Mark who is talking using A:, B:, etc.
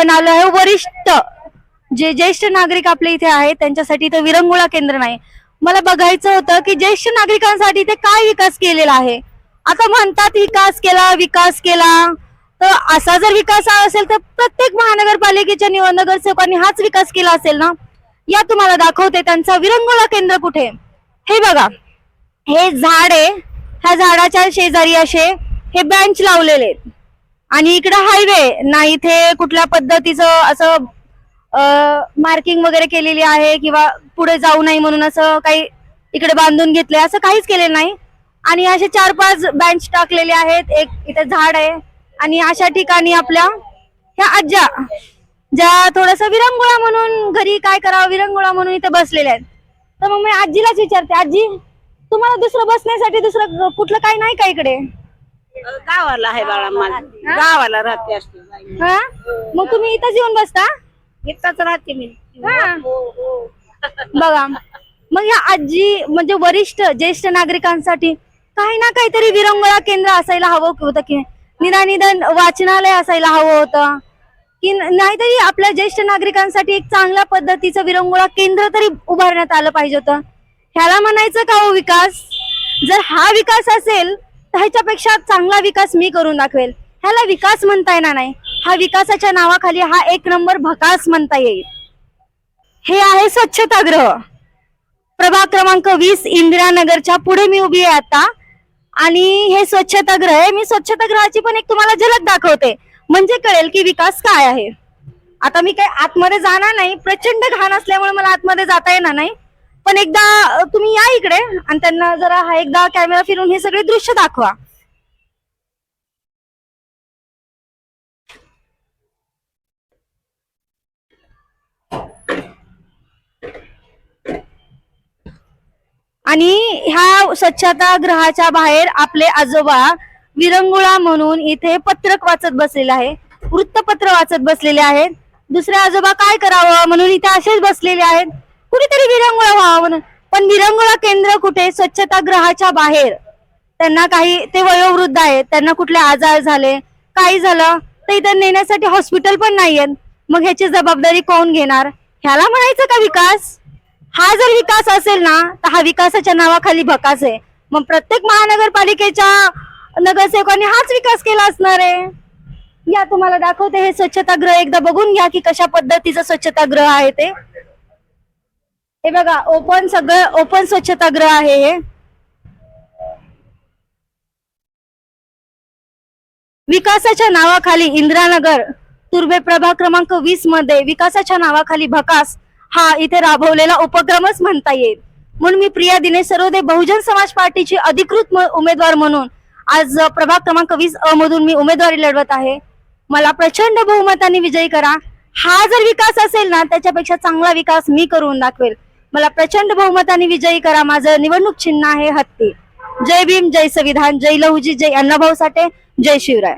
A: आपण आलो आहे वरिष्ठ जे ज्येष्ठ नागरिक आपल्या इथे आहेत त्यांच्यासाठी इथे विरंगुळा केंद्र नाही. मला बघायचं होतं की ज्येष्ठ नागरिकांसाठी ते काय विकास केलेला आहे. आता म्हणतात विकास केला तर असा जर विकास असेल तर प्रत्येक महानगरपालिकेच्या नगरसेवकांनी हाच विकास केला असेल ना. या तुम्हाला दाखवते त्यांचा विरंगुळा केंद्र कुठे. हे बघा, हे झाड आहे, ह्या झाडाच्या शेजारी असे हे बेंच लावलेले आहेत आणि इकडे हायवे ना, इथे कुठल्या पद्धतीचं असं मार्किंग वगैरे केलेली आहे किंवा पुढे जाऊ नये म्हणून असं काही इकडे बांधून घेतले असं काहीच केलेलं नाही. आणि असे 4-5 बेंच टाकलेले आहेत, एक इथे झाड आहे आणि अशा ठिकाणी आपल्या ह्या आज्या ज्या थोडस विरंगुळा म्हणून घरी काय करावं विरंगुळा म्हणून इथे बसलेल्या आहेत. तर मग मी आजीलाच विचारते, आजी तुम्हाला दुसरं बसण्यासाठी दुसरं कुठलं काही नाही का इकडे?
B: गावाला आहे बाळा, मला गावाला राहते असते.
A: हा, मग तुम्ही इथंच येऊन बसता?
B: इथंच राहते मी.
A: बघा, मग या आजी म्हणजे वरिष्ठ ज्येष्ठ नागरिकांसाठी काही ना काहीतरी विरंगुळा केंद्र असायला हवं होतं की निदान वाचनालय असायला हवं होतं की नाहीतरी आपल्या ज्येष्ठ नागरिकांसाठी एक चांगल्या पद्धतीचं विरंगुळा केंद्र तरी उभारण्यात आलं पाहिजे होतं. ह्याला म्हणायचं का हो विकास? जर हा विकास असेल तर ह्याच्यापेक्षा चांगला विकास मी करून दाखवेल. ह्याला विकास म्हणता येणार नाही, हा विकासाच्या नावाखाली हा 1 नंबर भकास म्हणता येईल. हे आहे स्वच्छतागृह, प्रभाग क्रमांक 20 इंदिरानगरच्या पुढे मी उभी आहे आता. आणि हे स्वच्छतागृह आहे. मी स्वच्छतागृहाची पण एक तुम्हाला झलक दाखवते म्हणजे कळेल की विकास काय आहे. आता मी काही आतमध्ये जाणार नाही, प्रचंड घाण असल्यामुळे मला आतमध्ये जाता येणार नाही. पण एकदा तुम्ही या इकडे आणि त्यांना जरा हा एकदा कॅमेरा फिरून हे सगळे दृश्य दाखवा. आणि ह्या स्वच्छतागृहाच्या बाहेर आपले आजोबा विरंगुळा म्हणून इथे पत्रक वाचत बसलेले आहे, वृत्तपत्र वाचत बसलेले आहेत. दुसरे आजोबा काय करावं म्हणून इथे असेच बसलेले आहेत, कुठेतरी विरंगुळा व्हावा म्हणून. पण विरंगुळा केंद्र कुठे? स्वच्छतागृहाच्या बाहेर. त्यांना काही, ते वयोवृद्ध आहेत, त्यांना कुठले आजार झाले काही झालं तर इथे नेण्यासाठी हॉस्पिटल पण नाहीयेत. मग ह्याची जबाबदारी कोण घेणार? ह्याला म्हणायचं का विकास? हा जर विकास असेल ना तर हा विकासाच्या नावाखाली भकास आहे. मग प्रत्येक महानगरपालिकेच्या नगरसेवकांनी हाच विकास केला असणार आहे. या तुम्हाला दाखवते हे स्वच्छतागृह, एकदा बघून घ्या की कशा पद्धतीचं स्वच्छतागृह आहे ते. हे बघा, ओपन, सगळं ओपन स्वच्छतागृह आहे हे. विकासाच्या नावाखाली इंदिरानगर तुर्भे प्रभाग क्रमांक 20 मध्ये विकासाच्या नावाखाली भकास हा इथे राबवलेला उपक्रमच म्हणता येईल. म्हणून मी प्रिया दिनेश सरोदे बहुजन समाज पार्टीची अधिकृत उमेदवार म्हणून आज प्रभाग क्रमांक 20 अ मधून मी उमेदवारी लढवत आहे. मला प्रचंड बहुमताने विजयी करा. हा जर विकास असेल ना त्याच्यापेक्षा चांगला विकास मी करून दाखवेल. मला प्रचंड बहुमताने विजयी करा. माझं निवडणूक चिन्ह आहे हत्ती. जय भीम, जय संविधान, जय लहुजी, जय अण्णाभाऊ साठे, जय शिवराय.